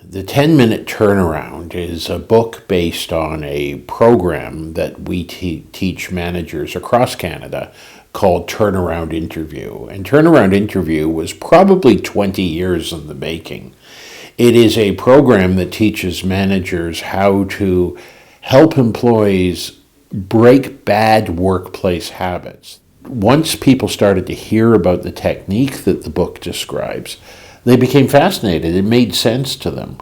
The 10-Minute Turnaround is a book based on a program that we teach managers across Canada called Turnaround Interview. And Turnaround Interview was probably 20 years in the making. It is a program that teaches managers how to help employees break bad workplace habits. Once people started to hear about the technique that the book describes, they became fascinated. It made sense to them.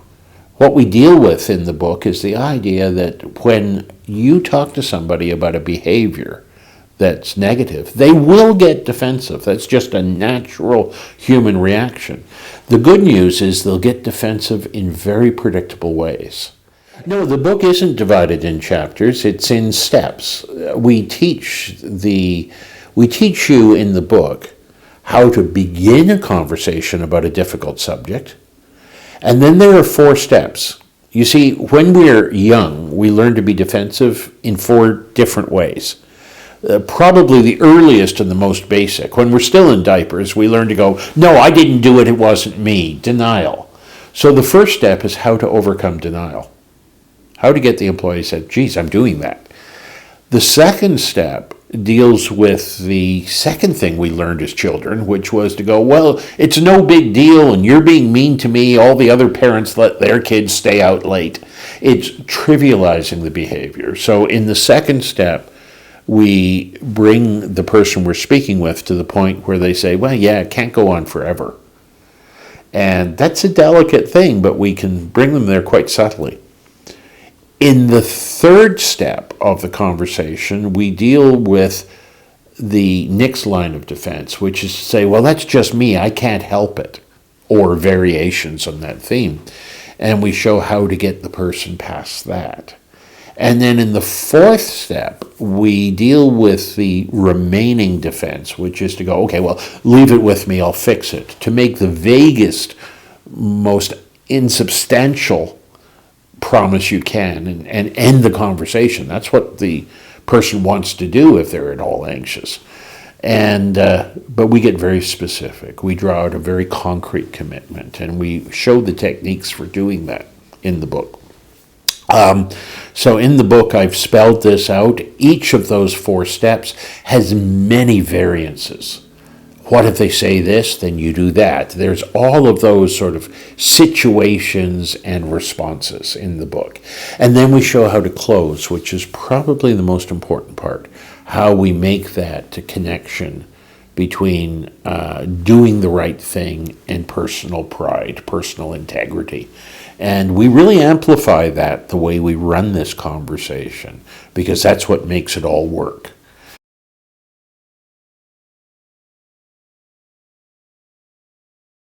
What we deal with in the book is the idea that when you talk to somebody about a behavior that's negative, they will get defensive. That's just a natural human reaction. The good news is they'll get defensive in very predictable ways. No, the book isn't divided in chapters, it's in steps. We teach you in the book how to begin a conversation about a difficult subject. And then there are 4 steps. You see, when we're young, we learn to be defensive in 4 different ways. Probably the earliest and the most basic. When we're still in diapers, we learn to go, no, I didn't do it, it wasn't me. Denial. So the first step is how to overcome denial. How to get the employee to say, geez, I'm doing that. The second step deals with the second thing we learned as children, which was to go, well, it's no big deal and you're being mean to me. All the other parents let their kids stay out late. It's trivializing the behavior. So in the second step, we bring the person we're speaking with to the point where they say, well, yeah, it can't go on forever. And that's a delicate thing, but we can bring them there quite subtly. In the third step of the conversation, we deal with the next line of defense, which is to say, well, that's just me, I can't help it, or variations on that theme. And we show how to get the person past that. And then in the fourth step, we deal with the remaining defense, which is to go, okay, well, leave it with me, I'll fix it, to make the vaguest, most insubstantial promise you can and end the conversation. That's what the person wants to do if they're at all anxious. But we get very specific. We draw out a very concrete commitment, and we show the techniques for doing that in the book. So in the book, I've spelled this out. Each of those 4 steps has many variances. What if they say this, then you do that. There's all of those sort of situations and responses in the book. And then we show how to close, which is probably the most important part, how we make that connection between doing the right thing and personal pride, personal integrity. And we really amplify that the way we run this conversation, because that's what makes it all work.